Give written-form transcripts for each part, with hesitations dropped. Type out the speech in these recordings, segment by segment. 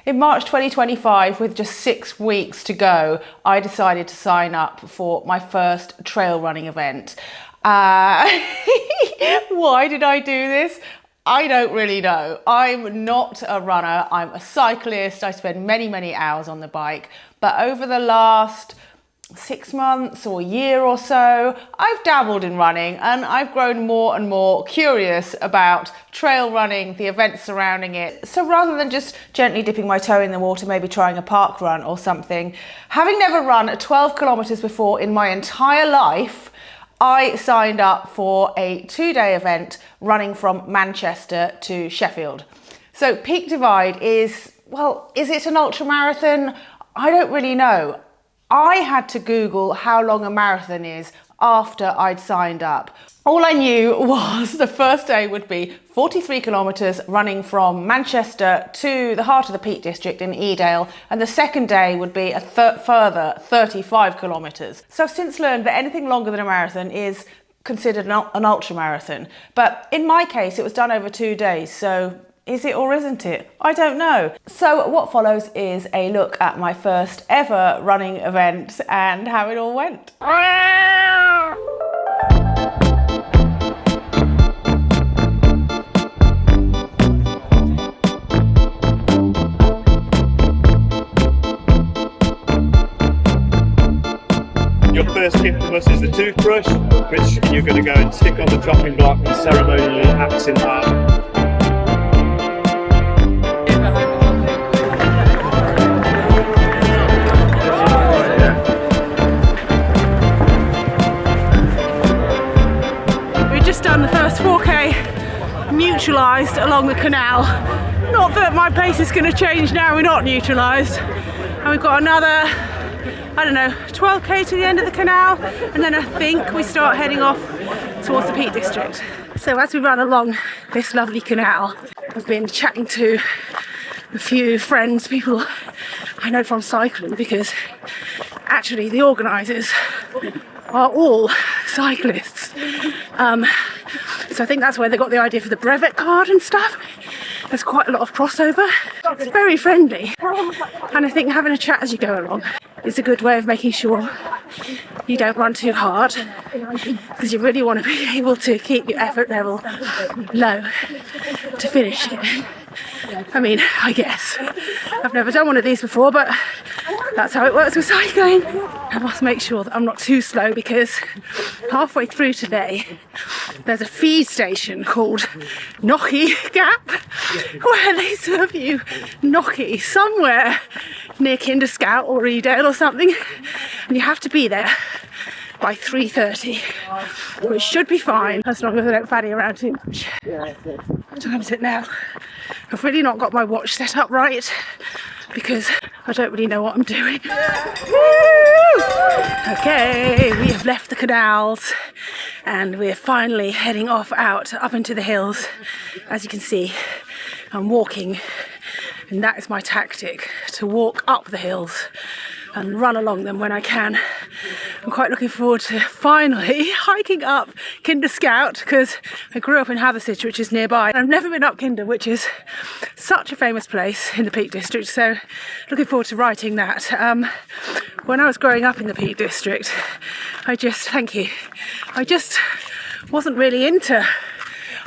In March 2025, with just 6 weeks to go, I decided to sign up for my first trail running event. Why did I do this? I don't really know. I'm not a runner, I'm a cyclist. I spend many hours on the bike, but over the last 6 months or year or so, I've dabbled in running and I've grown more and more curious about trail running, the events surrounding it. So rather than just gently dipping my toe in the water, maybe trying a park run or something, having never run 12 kilometers before in my entire life, I signed up for a 2-day event running from Manchester to Sheffield. So Peak Divide is it an ultra marathon? I don't really know. I had to Google how long a marathon is after I'd signed up. All I knew was the first day would be 43 kilometres running from Manchester to the heart of the Peak District in Edale, and the second day would be a further 35 kilometres. So I've since learned that anything longer than a marathon is considered an ultra marathon. But in my case, it was done over 2 days, so is it or isn't it? I don't know. So what follows is a look at my first ever running event and how it all went. Your first gift from us is the toothbrush, which you're going to go and stick on the chopping block and ceremonially axe in half. Done the first 4k neutralised along the canal. Not that my pace is going to change now we're not neutralised. And we've got another, I don't know, 12k to the end of the canal, and then I think we start heading off towards the Peak District. So as we run along this lovely canal, I've been chatting to a few friends, people I know from cycling, because actually the organisers are all cyclists. So I think that's where they got the idea for the brevet card and stuff. There's quite a lot of crossover. It's very friendly. And I think having a chat as you go along is a good way of making sure you don't run too hard, because you really want to be able to keep your effort level low to finish it. I mean, I guess. I've never done one of these before, but that's how it works with cycling. I must make sure that I'm not too slow, because halfway through today there's a feed station called Gnocchi Gap where they serve you gnocchi somewhere near Kinderscout or Edale or something, and you have to be there by 3:30, which should be fine as long as I don't fanny around too much. What time is it now? I've really not got my watch set up right because I don't really know what I'm doing. Okay, we have left the canals and we're finally heading off up into the hills. As you can see, I'm walking, and that is my tactic, to walk up the hills and run along them when I can. I'm quite looking forward to finally hiking up Kinderscout, because I grew up in Hathersage, which is nearby. I've never been up Kinder, which is such a famous place in the Peak District, so looking forward to writing that. When I was growing up in the Peak District, I just wasn't really into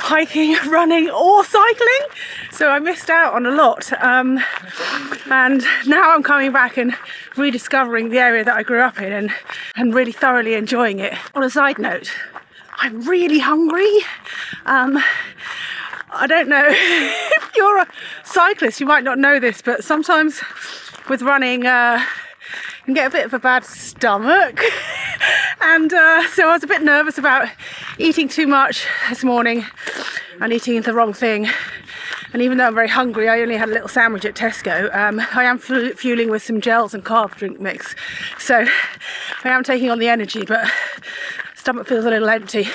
hiking, running or cycling, so I missed out on a lot, and now I'm coming back and rediscovering the area that I grew up in and really thoroughly enjoying it. On a side note, I'm really hungry. I don't know if you're a cyclist, you might not know this, but sometimes with running you can get a bit of a bad stomach. And so I was a bit nervous about eating too much this morning and eating the wrong thing. And even though I'm very hungry, I only had a little sandwich at Tesco. I am fueling with some gels and carb drink mix. So I am taking on the energy, but stomach feels a little empty.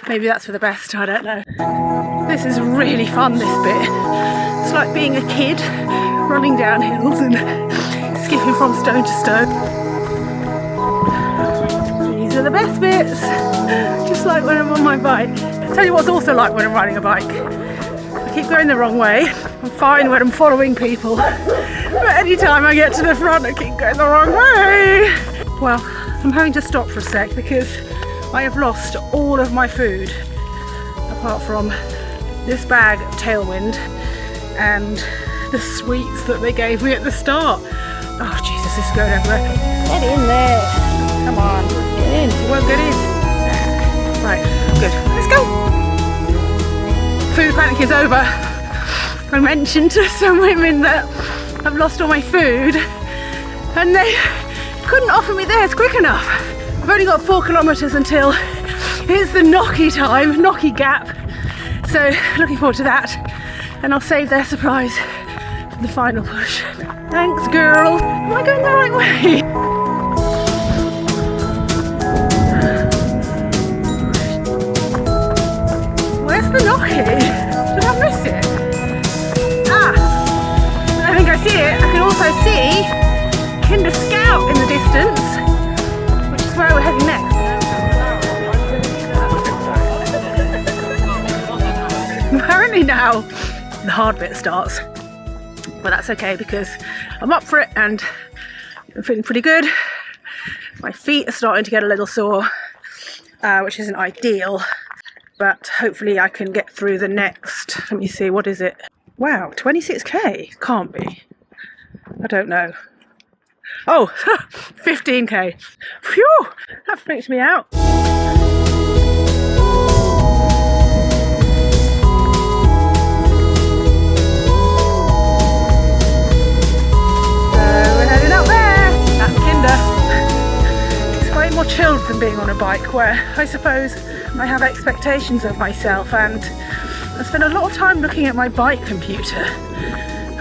Maybe that's for the best, I don't know. This is really fun, this bit. It's like being a kid running down hills and skipping from stone to stone. These are the best bits, just like when I'm on my bike. I'll tell you what's also like when I'm riding a bike. I keep going the wrong way. I'm fine when I'm following people, But anytime I get to the front, I keep going the wrong way. Well, I'm having to stop for a sec because I have lost all of my food, apart from this bag of Tailwind and the sweets that they gave me at the start. Oh Jesus, this is going everywhere. Get in there. Come on, get in. You won't get in. Right, good. Let's go. Food panic is over. I mentioned to some women that I've lost all my food and they couldn't offer me theirs quick enough. I've only got 4 kilometres until it's the Knocky time, Knocky Gap. So looking forward to that, and I'll save their supplies for the final push. Thanks, girl. Am I going the right way? Where's the Knocky? Did I miss it? Ah, I think I see it. I can also see Kinder Scout in the distance, which is where we're heading next. Apparently now the hard bit starts, but that's okay because I'm up for it and I'm feeling pretty good. My feet are starting to get a little sore, which isn't ideal, but hopefully I can get through the next, let me see, what is it? Wow, 26k? Can't be. I don't know. Oh, 15k. Phew, that freaks me out. It's way more chilled than being on a bike, where I suppose I have expectations of myself, and I spend a lot of time looking at my bike computer.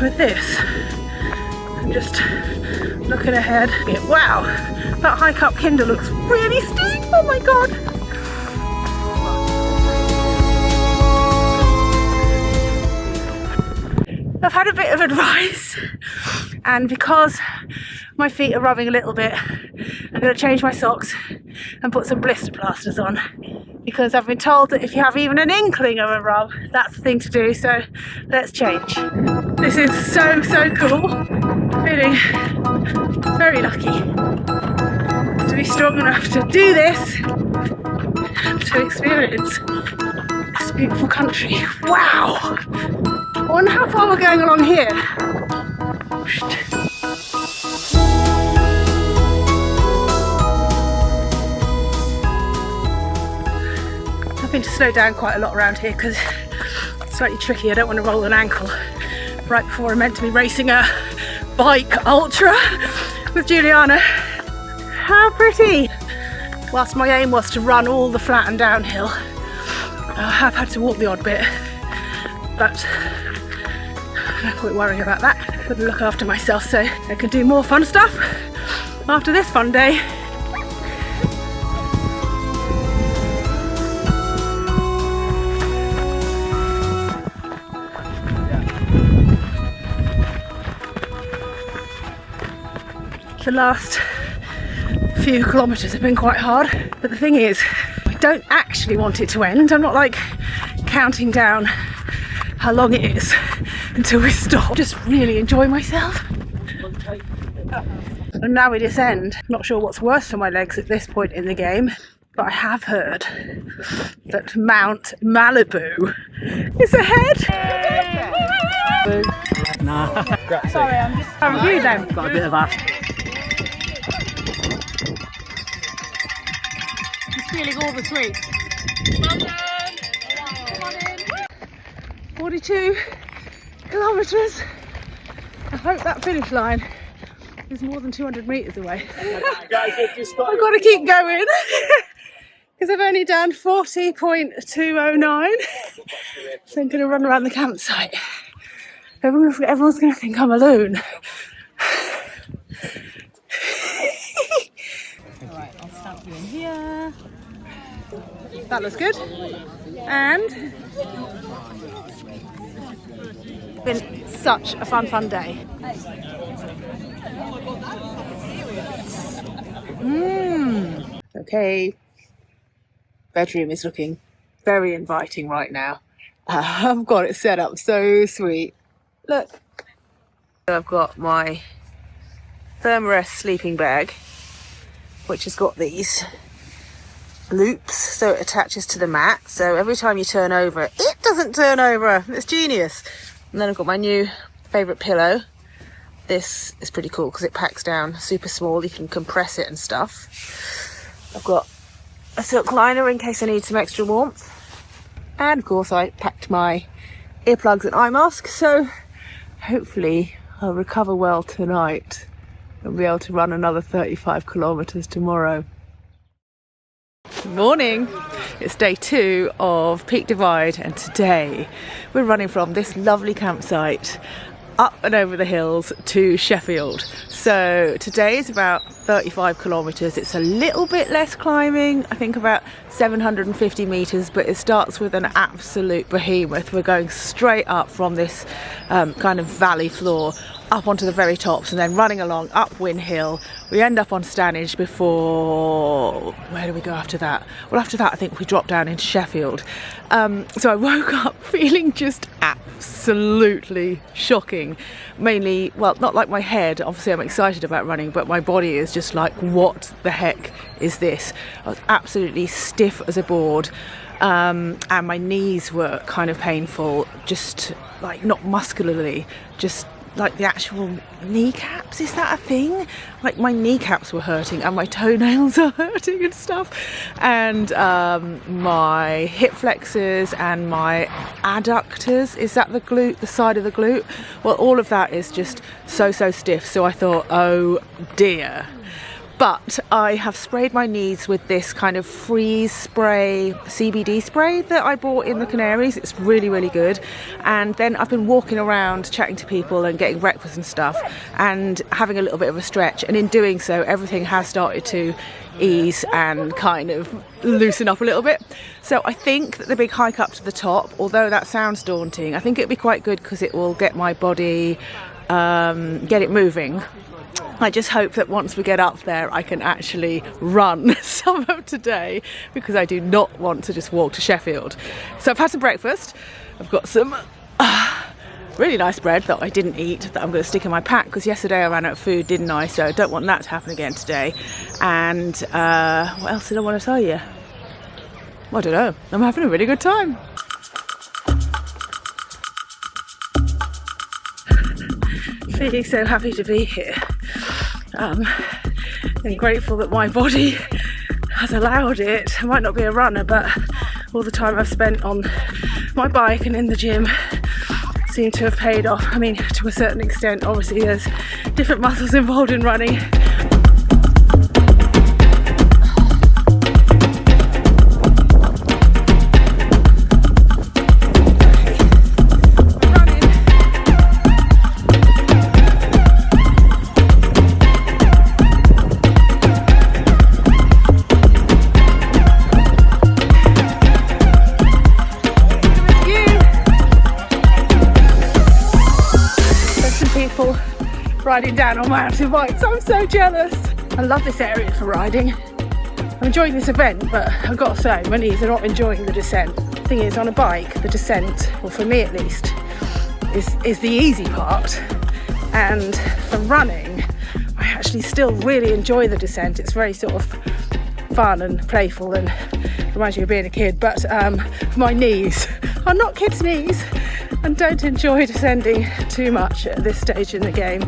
With this, I'm just looking ahead. Wow, that hike up Kinder looks really steep. Oh my god. I've had a bit of advice, and because my feet are rubbing a little bit, I'm going to change my socks and put some blister plasters on, because I've been told that if you have even an inkling of a rub, that's the thing to do. So let's change. This is so cool. Feeling very lucky to be strong enough to do this, to experience this beautiful country. Wow! I wonder how far we're going along here. Having to slow down quite a lot around here because it's slightly tricky. I don't want to roll an ankle right before I'm meant to be racing a bike ultra with Juliana. How pretty! Whilst my aim was to run all the flat and downhill, I have had to walk the odd bit, but I quit worrying about that. Got to look after myself so I can do more fun stuff after this fun day. The last few kilometres have been quite hard, but the thing is, I don't actually want it to end. I'm not like counting down how long it is until we stop. Just really enjoy myself. And now we descend. Not sure what's worse for my legs at this point in the game, but I have heard that Mount Malibu is ahead. Nah. Sorry, I'm just having you then. Got a bit of that. Just feeling all the sweets. Well done. Come on in. 42 kilometres. I hope that finish line is more than 200 metres away. I've got to keep going because I've only done 40.209. So I'm going to run around the campsite. Everyone's going to think I'm a loon. Alright, I'll stamp you in here. That looks good. And been such a fun day. Okay, bedroom is looking very inviting right now. I've got it set up so sweet. Look, I've got my Thermarest sleeping bag, which has got these loops so it attaches to the mat, so every time you turn over it doesn't turn over. It's genius. And then I've got my new favourite pillow. This is pretty cool because it packs down super small, you can compress it and stuff. I've got a silk liner in case I need some extra warmth, and of course I packed my earplugs and eye mask, so hopefully I'll recover well tonight and be able to run another 35 kilometres tomorrow. Good morning, it's day 2 of Peak Divide, and today we're running from this lovely campsite up and over the hills to Sheffield. So today is about 35 kilometres. It's a little bit less climbing, I think about 750 metres, but it starts with an absolute behemoth. We're going straight up from this kind of valley floor up onto the very tops and then running along up Win Hill. We end up on Stanage before, where do we go after that? Well, after that I think we drop down into Sheffield. So I woke up feeling just absolutely shocking. Mainly, well, not like my head, obviously I'm excited about running, but my body is just like, what the heck is this? I was absolutely stiff as a board, and my knees were kind of painful, just like not muscularly, just like the actual kneecaps. Is that a thing? Like my kneecaps were hurting and my toenails are hurting and stuff, and my hip flexors and my adductors, is that the glute, the side of the glute? Well, all of that is just so stiff, so I thought, oh dear. But I have sprayed my knees with this kind of freeze spray, CBD spray that I bought in the Canaries. It's really good. And then I've been walking around chatting to people and getting breakfast and stuff and having a little bit of a stretch. And in doing so, everything has started to ease and kind of loosen up a little bit. So I think that the big hike up to the top, although that sounds daunting, I think it'll be quite good because it will get my body, get it moving. I just hope that once we get up there I can actually run some of today, because I do not want to just walk to Sheffield. So I've had some breakfast. I've got some really nice bread that I didn't eat that I'm going to stick in my pack, because yesterday I ran out of food, didn't I? So I don't want that to happen again today. And what else did I want to tell you? I don't know. I'm having a really good time. Feeling so happy to be here. And grateful that my body has allowed it. I might not be a runner, but all the time I've spent on my bike and in the gym seem to have paid off. I mean, to a certain extent, obviously there's different muscles involved in running. Riding down on mountain bikes. I'm so jealous. I love this area for riding. I'm enjoying this event, but I've got to say, my knees are not enjoying the descent. The thing is, on a bike, the descent, well for me at least, is the easy part. And for running, I actually still really enjoy the descent. It's very sort of fun and playful and reminds you of being a kid, but my knees are not kids' knees and don't enjoy descending too much at this stage in the game.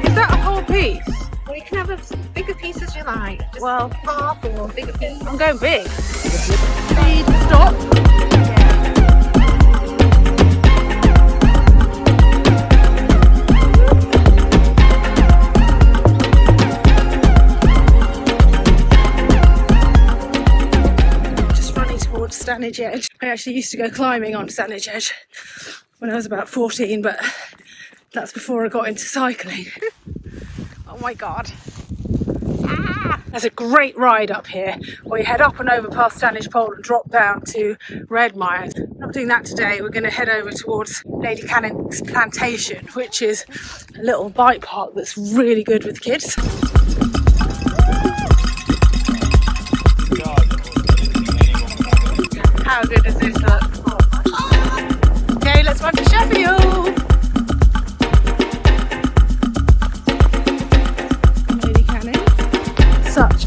Is that a whole piece? Well, you can have as big a piece as you like. Just Well, half or a bigger piece. I'm going big. Speed, stop. Stanage Edge. I actually used to go climbing on Stanage Edge when I was about 14, but that's before I got into cycling. Oh my god. There's a great ride up here where you head up and over past Stanage Pole and drop down to Redmire. Not doing that today. We're going to head over towards Lady Canning's plantation, which is a little bike park that's really good with kids.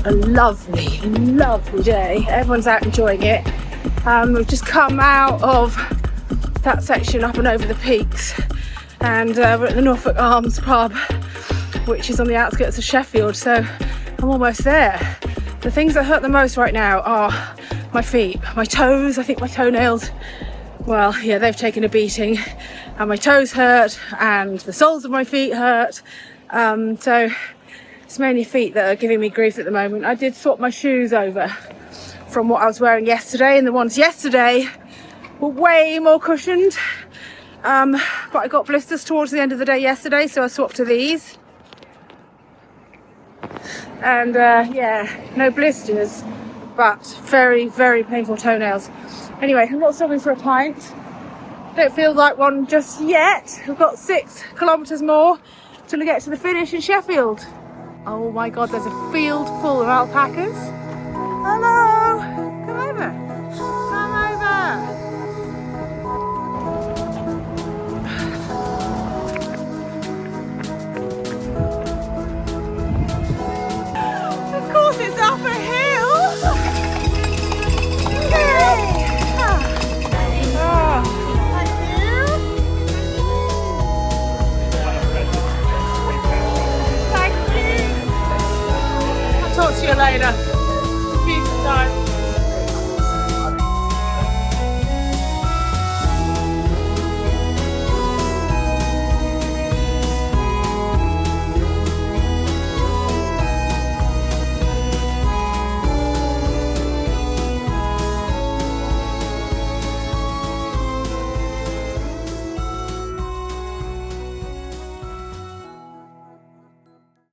a lovely, lovely day. Everyone's out enjoying it. We've just come out of that section up and over the peaks, and we're at the Norfolk Arms pub, which is on the outskirts of Sheffield, so I'm almost there. The things that hurt the most right now are my feet, my toes. I think my toenails, well, yeah, they've taken a beating, and my toes hurt and the soles of my feet hurt. So it's mainly feet that are giving me grief at the moment. I did swap my shoes over from what I was wearing yesterday, and the ones yesterday were way more cushioned. But I got blisters towards the end of the day yesterday, so I swapped to these. And yeah, no blisters, but very, very painful toenails. Anyway, I'm not stopping for a pint. Don't feel like one just yet. We've got 6 kilometres more till we get to the finish in Sheffield. Oh my God, there's a field full of alpacas. Hello, come over, come over. Of course it's up a hill. Yay. Talk to you later. Peace and time.